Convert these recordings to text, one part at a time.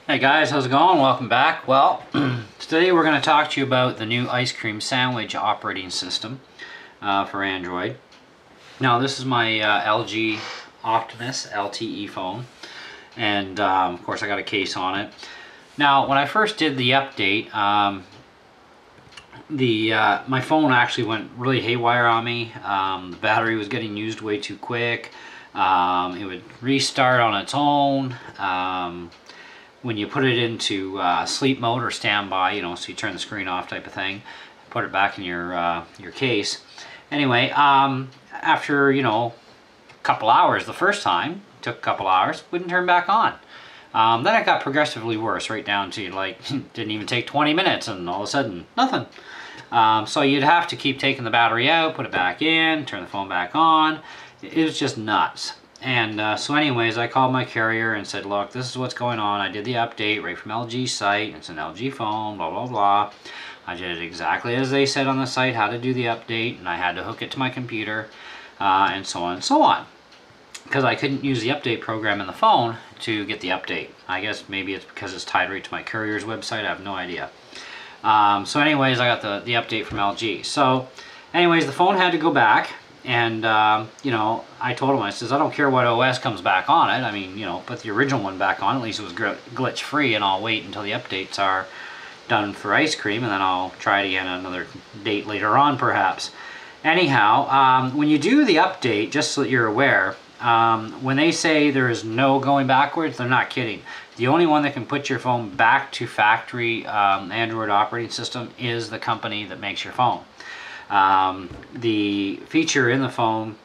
Hey guys, how's it going? Welcome back. Well, today we're going to talk to you about the new ice cream sandwich operating system for Android. Now this is my LG Optimus LTE phone, and of course I got a case on it. Now when I first did the update, my phone actually went really haywire on me. The battery was getting used way too quick. It would restart on its own. When you put it into sleep mode or standby, you know, so you turn the screen off type of thing, put it back in your case. Anyway, after, you know, a couple hours the first time, took a couple hours, wouldn't turn back on. Then it got progressively worse, right down to like, didn't even take 20 minutes and all of a sudden, nothing. So you'd have to keep taking the battery out, put it back in, turn the phone back on. It was just nuts. And so anyways, I called my carrier and said, look, this is what's going on. I did the update right from LG's site. It's an LG phone, blah, blah, blah. I did it exactly as they said on the site, how to do the update, and I had to hook it to my computer, and so on and so on. Because I couldn't use the update program in the phone to get the update. I guess maybe it's because it's tied right to my carrier's website. I have no idea. So anyways, I got the update from LG. So anyways, the phone had to go back. And, you know, I told him, I says, I don't care what OS comes back on it. I mean, you know, put the original one back on. At least it was glitch free, and I'll wait until the updates are done for ice cream, and then I'll try it again at another date later on, perhaps. Anyhow, when you do the update, just so that you're aware, when they say there is no going backwards, they're not kidding. The only one that can put your phone back to factory Android operating system is the company that makes your phone. The feature in the phone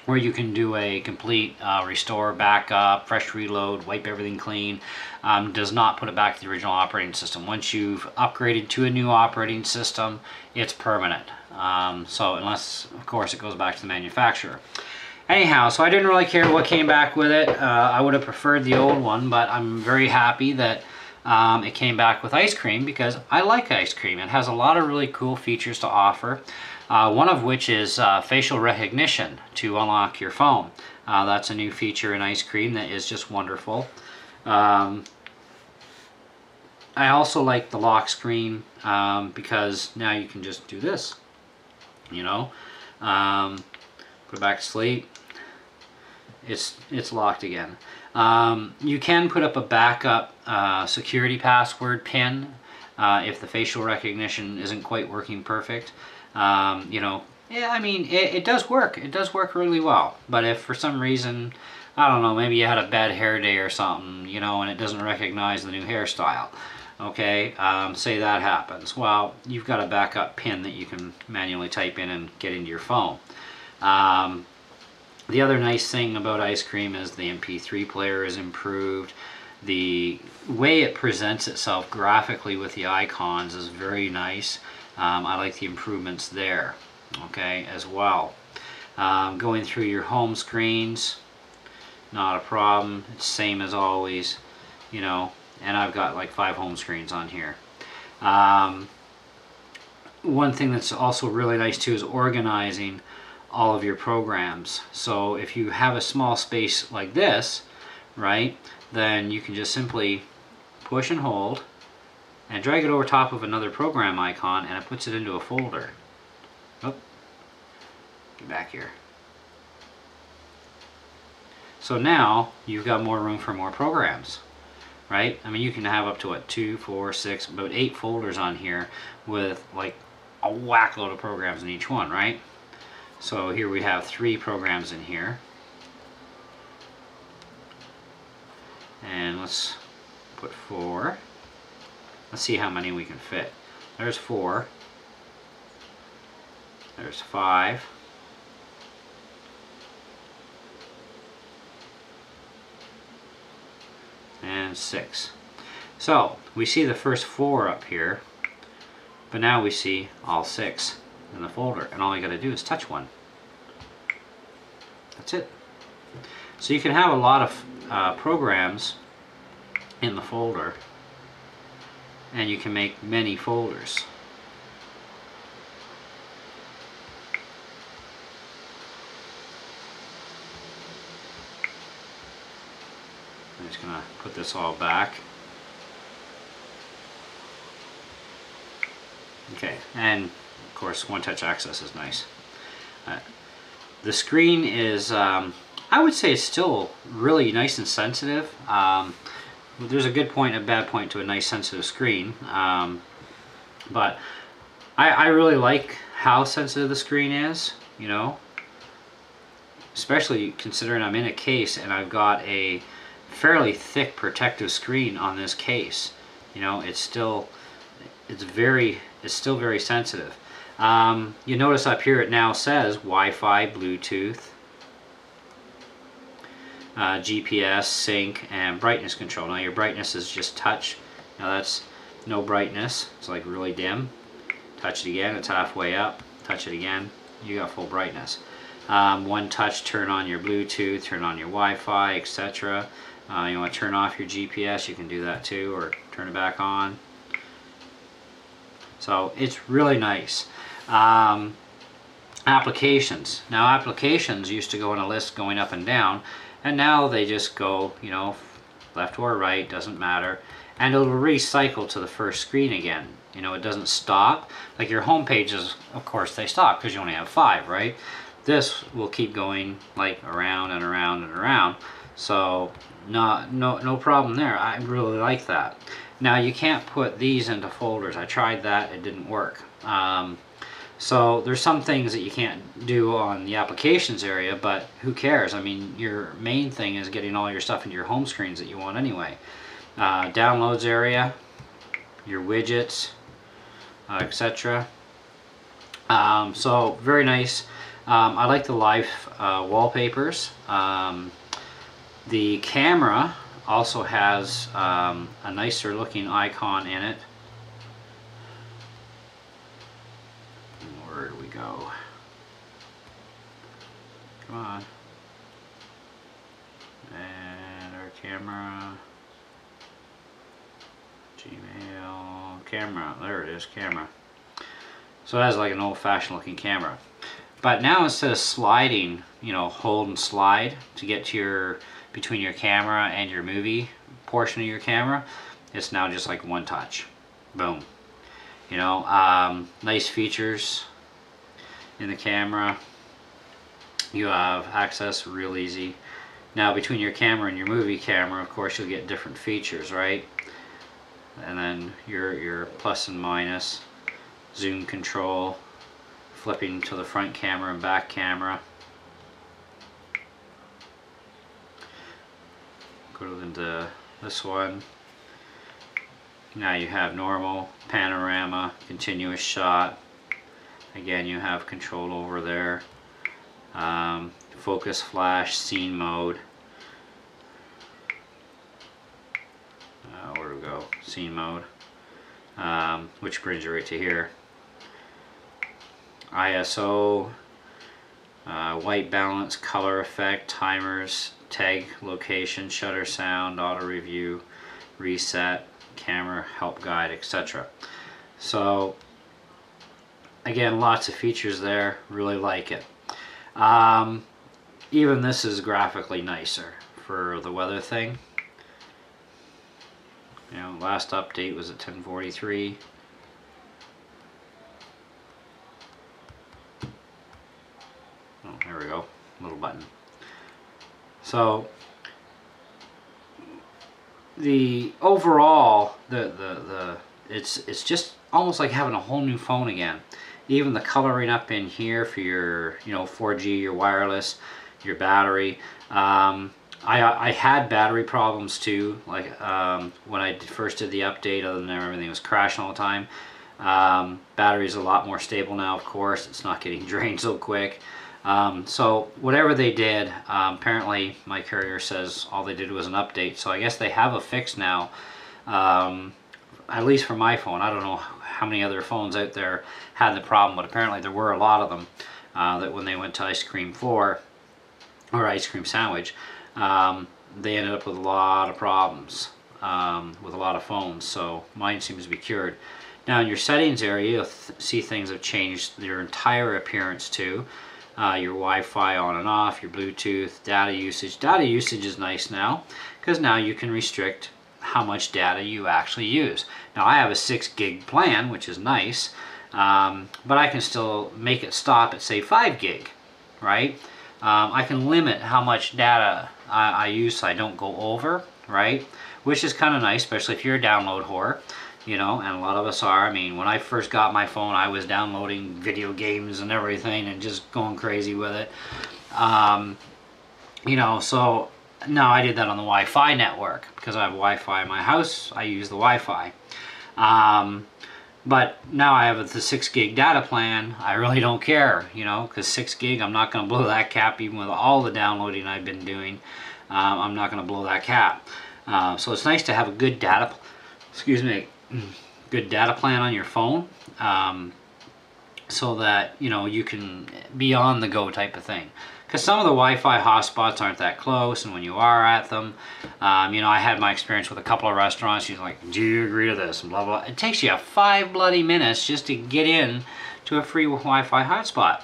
where you can do a complete restore, backup, fresh reload, wipe everything clean, does not put it back to the original operating system. Once you've upgraded to a new operating system, it's permanent. So unless, of course, it goes back to the manufacturer. Anyhow, so I didn't really care what came back with it. I would have preferred the old one, but I'm very happy that it came back with ice cream because I like ice cream. It has a lot of really cool features to offer. One of which is facial recognition to unlock your phone. That's a new feature in ice cream that is just wonderful. I also like the lock screen because now you can just do this, you know, put it back to sleep. It's locked again. You can put up a backup security password PIN if the facial recognition isn't quite working perfect. You know, yeah, I mean, it does work. It does work really well. But if for some reason, I don't know, maybe you had a bad hair day or something, you know, and it doesn't recognize the new hairstyle, okay, say that happens. Well, you've got a backup PIN that you can manually type in and get into your phone. The other nice thing about ice cream is the MP3 player is improved. The way it presents itself graphically with the icons is very nice. I like the improvements there, okay, as well. Going through your home screens, not a problem. It's same as always, you know, and I've got like 5 home screens on here. One thing that's also really nice too is organizing all of your programs. So if you have a small space like this, right, then you can just simply push and hold and drag it over top of another program icon, and it puts it into a folder. Oh, get back here. So now you've got more room for more programs, right? I mean, you can have up to what, 2, 4, 6, about 8 folders on here with like a whack load of programs in each one, right? So here we have 3 programs in here. And let's put 4. Let's see how many we can fit. There's 4. There's 5. And 6. So we see the first 4 up here, but now we see all 6 in the folder, and all you got to do is touch one. That's it. So you can have a lot of programs in the folder, and you can make many folders. I'm just going to put this all back. Okay, and of course one-touch access is nice. The screen is, I would say it's still really nice and sensitive. There's a good point and a bad point to a nice sensitive screen, but I really like how sensitive the screen is, you know, especially considering I'm in a case and I've got a fairly thick protective screen on this case. You know, it's still very sensitive. You notice up here it now says Wi-Fi, Bluetooth, GPS, sync, and brightness control. Now your brightness is just touch. Now that's no brightness. It's like really dim. Touch it again, it's halfway up. Touch it again, you got full brightness. One touch, turn on your Bluetooth, turn on your Wi-Fi, etc. You want to turn off your GPS, you can do that too, or turn it back on. So it's really nice. Applications. Now applications used to go in a list going up and down, and now they just go, you know, left or right, doesn't matter, and it'll recycle to the first screen again. You know, it doesn't stop. Like your home pages, of course, they stop because you only have 5, right? This will keep going like around and around and around. So no problem there. I really like that. Now you can't put these into folders. I tried that, it didn't work. So there's some things that you can't do on the applications area, but who cares? I mean, your main thing is getting all your stuff into your home screens that you want anyway. Downloads area, your widgets, etc. So very nice. I like the live wallpapers. The camera also has a nicer looking icon in it. Where do we go? Come on. And our camera. Gmail. Camera. There it is, camera. So it has like an old-fashioned looking camera. But now instead of sliding, you know, hold and slide to get to your, between your camera and your movie portion of your camera, it's now just like one touch. Boom. You know, nice features in the camera. You have access real easy. Now between your camera and your movie camera, of course, you'll get different features, right? And then your plus and minus, zoom control, flipping to the front camera and back camera. Go into this one. Now you have normal, panorama, continuous shot. Again, you have control over there. Focus, flash, scene mode. Where do we go? Scene mode. Which brings you right to here. ISO, white balance, color effect, timers, tag location, shutter sound, auto review, reset, camera help guide, etc. So again, lots of features there. Really like it. Even this is graphically nicer for the weather thing. You know, last update was at 10:43. Oh, there we go. Little button. So the overall, it's just almost like having a whole new phone again. Even the coloring up in here for your, you know, 4G, your wireless, your battery. I had battery problems too, like when I first did the update. Other than that, everything was crashing all the time. Battery's a lot more stable now, of course. It's not getting drained so quick. So whatever they did, apparently my carrier says all they did was an update. So I guess they have a fix now, at least for my phone. I don't know how many other phones out there had the problem, but apparently there were a lot of them that when they went to Ice Cream 4 or Ice Cream Sandwich, they ended up with a lot of problems with a lot of phones. So mine seems to be cured. Now in your settings area, you'll see things have changed their entire appearance too. Your Wi-Fi on and off, your Bluetooth, data usage. Data usage is nice now because now you can restrict how much data you actually use. Now I have a 6 gig plan, which is nice, But I can still make it stop at say 5 gig, right? I can limit how much data I use so I don't go over, right? Which is kind of nice, especially if you're a download whore, you know, and a lot of us are. I mean, when I first got my phone, I was downloading video games and everything and just going crazy with it. You know, so now I did that on the Wi-Fi network because I have Wi-Fi in my house. I use the Wi-Fi. But now I have the 6 gig data plan. I really don't care, you know, because 6 gig, I'm not going to blow that cap even with all the downloading I've been doing. I'm not going to blow that cap. So it's nice to have a good data, good data plan on your phone, so that, you know, you can be on the go type of thing. Because some of the Wi-Fi hotspots aren't that close, and when you are at them, you know, I had my experience with a couple of restaurants. She's like, do you agree to this? And blah, blah. It takes you 5 bloody minutes just to get in to a free Wi-Fi hotspot.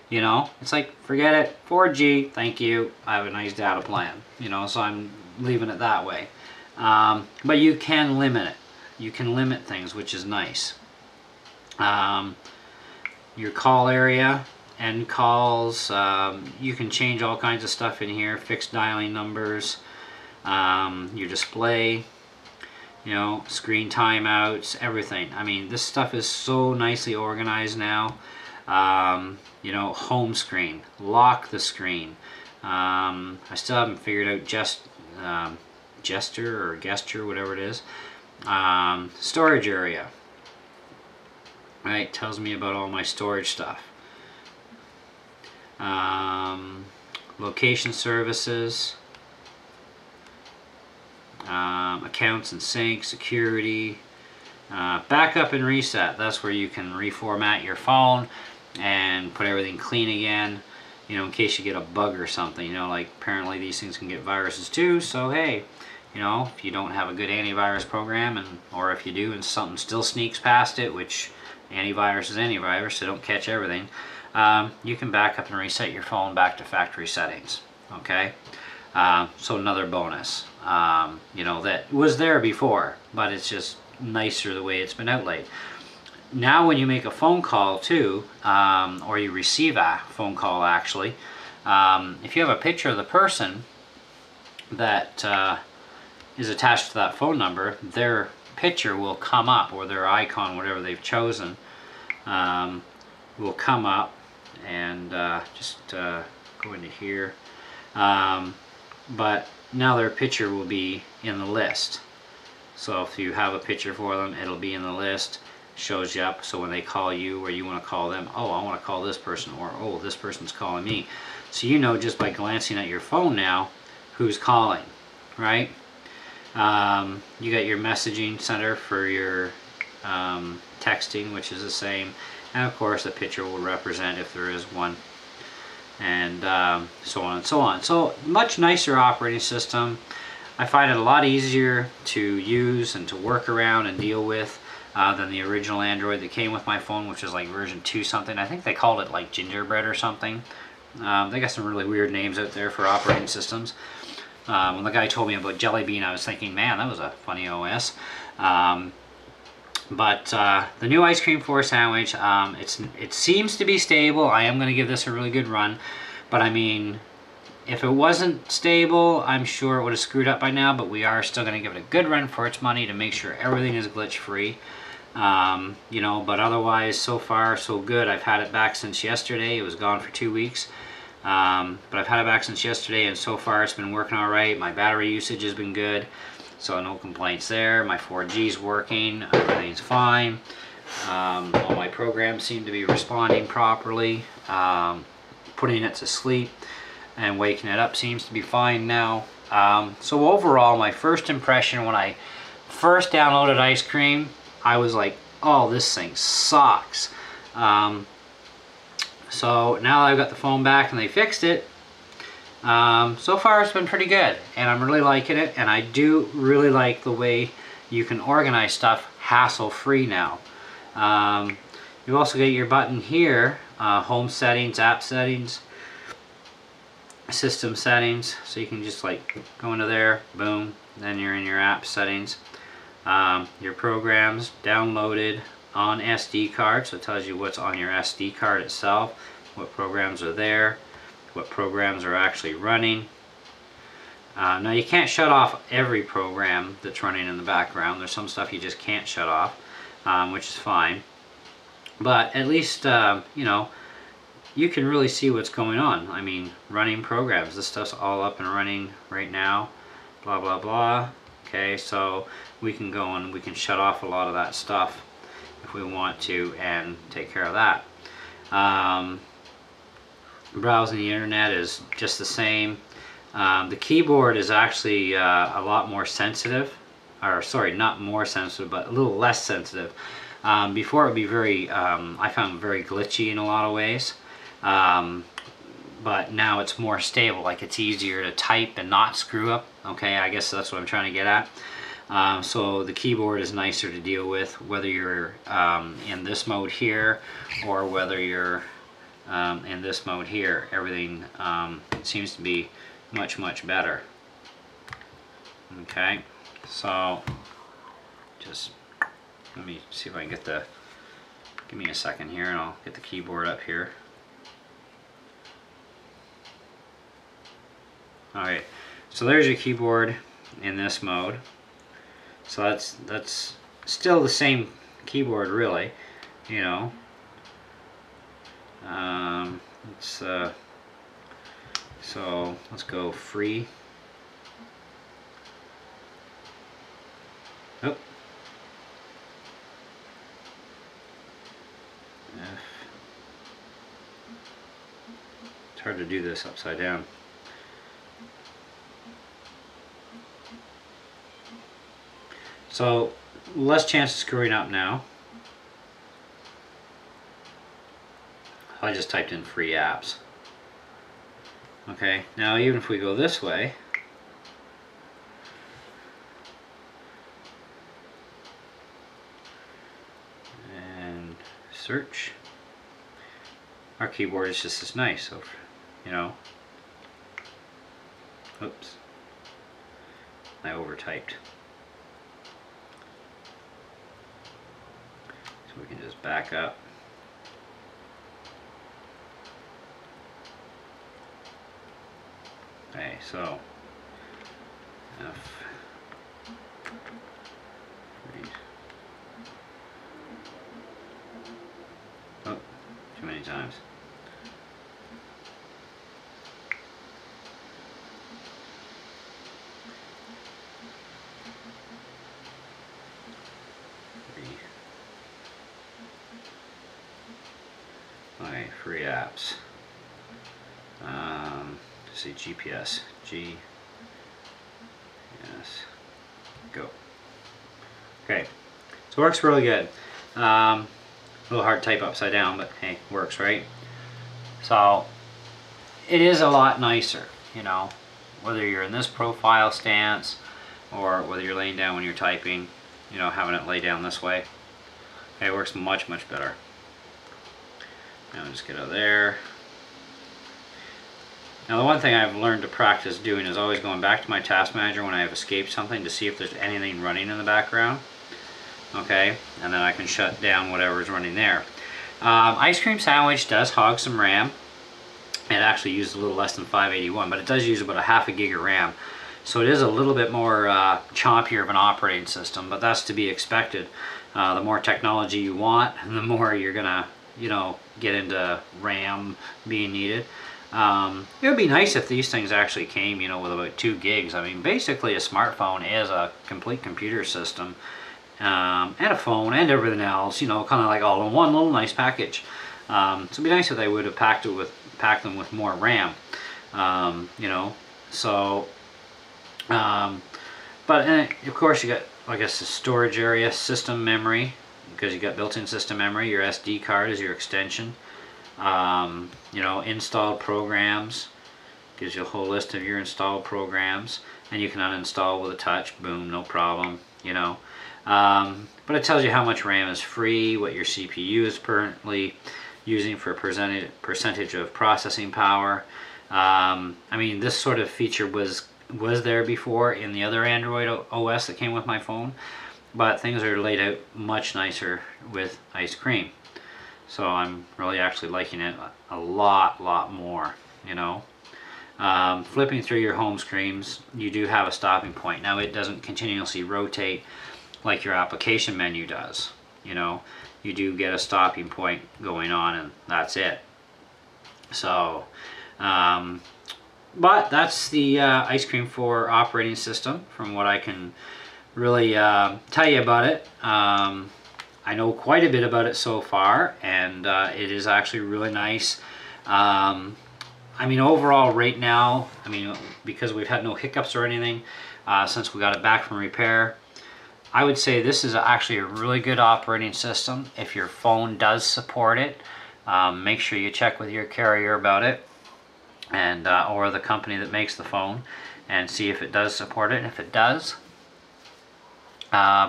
You know, it's like, forget it, 4G, thank you, I have a nice data plan. You know, so I'm leaving it that way. But you can limit it. You can limit things, which is nice. Your call area, end calls, you can change all kinds of stuff in here, fixed dialing numbers, your display, you know, screen timeouts, everything. I mean, this stuff is so nicely organized now. You know, home screen, lock the screen. I still haven't figured out gesture, whatever it is. Storage area. Right, tells me about all my storage stuff. Location services, accounts and sync, security, backup and reset. That's where you can reformat your phone and put everything clean again, you know, in case you get a bug or something. You know, like apparently these things can get viruses too, so hey, you know, if you don't have a good antivirus program, and or if you do and something still sneaks past it, which antivirus is antivirus, so don't catch everything, you can back up and reset your phone back to factory settings. Okay, so another bonus, you know, that was there before, but it's just nicer the way it's been outlaid. Now when you make a phone call too, or you receive a phone call actually, if you have a picture of the person that is attached to that phone number, their picture will come up, or their icon, whatever they've chosen, will come up, and just go into here. But now their picture will be in the list. So if you have a picture for them, it'll be in the list, shows you up, so when they call you or you want to call them, oh, I want to call this person, or oh, this person's calling me. So you know just by glancing at your phone now who's calling, right? You got your messaging center for your texting, which is the same, and of course the picture will represent if there is one, and so on and so on. So much nicer operating system. I find it a lot easier to use and to work around and deal with than the original Android that came with my phone, which is like version 2 something. I think they called it like Gingerbread or something. They got some really weird names out there for operating systems. When the guy told me about Jelly Bean, I was thinking, man, that was a funny OS. But the new Ice Cream 4 sandwich, it seems to be stable. I am going to give this a really good run. But I mean, if it wasn't stable, I'm sure it would have screwed up by now. But we are still going to give it a good run for its money to make sure everything is glitch free. You know, but otherwise, so far, so good. I've had it back since yesterday. It was gone for 2 weeks. But I've had it back since yesterday, and so far it's been working all right. My battery usage has been good, so no complaints there. My 4G's working, everything's fine. All my programs seem to be responding properly. Putting it to sleep and waking it up seems to be fine now. So overall, my first impression when I first downloaded Ice Cream, I was like, oh, this thing sucks. So now I've got the phone back and they fixed it. So far it's been pretty good, and I'm really liking it, and I do really like the way you can organize stuff hassle-free now. You also get your button here, home settings, app settings, system settings, so you can just like go into there, boom, then you're in your app settings. Your programs downloaded, on SD card, so it tells you what's on your SD card itself, what programs are there, what programs are actually running. Now you can't shut off every program that's running in the background. There's some stuff you just can't shut off, which is fine. But at least, you know, you can really see what's going on. I mean, running programs. This stuff's all up and running right now. Blah, blah, blah. Okay, so we can go and we can shut off a lot of that stuff if we want to and take care of that. Browsing the internet is just the same. The keyboard is actually a lot more sensitive, or sorry, not more sensitive, but a little less sensitive. Before it would be very, I found very glitchy in a lot of ways, but now it's more stable. Like, it's easier to type and not screw up. Okay, I guess that's what I'm trying to get at. So the keyboard is nicer to deal with, whether you're in this mode here or whether you're in this mode here. Everything seems to be much better. Okay, so just let me see if I can get the, give me a second here and I'll get the keyboard up here. Alright, so there's your keyboard in this mode. So that's still the same keyboard, really, you know. So let's go free. Oh. It's hard to do this upside down. So less chance of screwing up now. I just typed in free apps. Okay, now even if we go this way, and search, our keyboard is just as nice. So, you know, oops, I overtyped. So we can just back up. Okay, so F. Oh, too many times. Okay, free apps. See GPS, G, yes, go. Okay, so it works really good. A little hard to type upside down, but hey, works, right? So it is a lot nicer, you know, whether you're in this profile stance or whether you're laying down when you're typing, you know, having it lay down this way. Okay, it works much better. Now just get out of there. Now the one thing I've learned to practice doing is always going back to my task manager when I have escaped something to see if there's anything running in the background. Okay, and then I can shut down whatever's running there. Ice cream sandwich does hog some RAM. It actually uses a little less than 581, but it does use about a half a gig of RAM. So it is a little bit more chompier of an operating system, but that's to be expected. The more technology you want, the more you're gonna, you know, get into RAM being needed. It would be nice if these things actually came, you know, with about 2 gigs. I mean, basically a smartphone is a complete computer system, and a phone and everything else, you know, kind of like all in one little nice package. So it'd be nice if they would have packed them with more RAM, you know. So, but of course you got, I guess, the storage area, system memory, because you got built-in system memory. Your SD card is your extension. You know, installed programs, gives you a whole list of your installed programs, and you can uninstall with a touch, boom, no problem, you know. But it tells you how much RAM is free, what your CPU is currently using for percentage of processing power. I mean, this sort of feature was there before in the other Android OS that came with my phone. but things are laid out much nicer with ice cream. So I'm really actually liking it a lot more, you know. Flipping through your home screens, you do have a stopping point. Now it doesn't continuously rotate like your application menu does, you know. You do get a stopping point going on, and that's it. So, but that's the Ice Cream 4 operating system from what I can really tell you about it. I know quite a bit about it so far, and it is actually really nice. I mean, overall right now, I mean, because we've had no hiccups or anything since we got it back from repair, I would say this is actually a really good operating system. If your phone does support it, make sure you check with your carrier about it, and or the company that makes the phone, and see if it does support it. And if it does,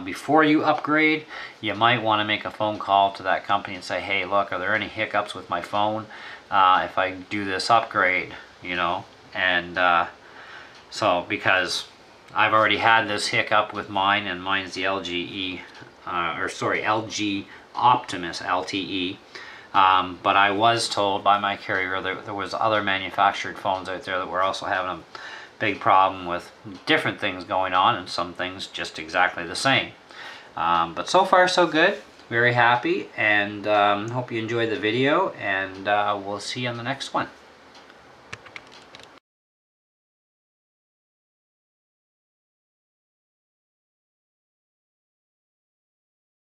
before you upgrade, you might want to make a phone call to that company and say, hey, look, are there any hiccups with my phone if I do this upgrade, you know? And so, because I've already had this hiccup with mine, and mine's the LG Optimus LTE. But I was told by my carrier that there was other manufactured phones out there that were also having a big problem with different things going on, and some things just exactly the same. But so far so good. Very happy, and hope you enjoyed the video, and we'll see you on the next one.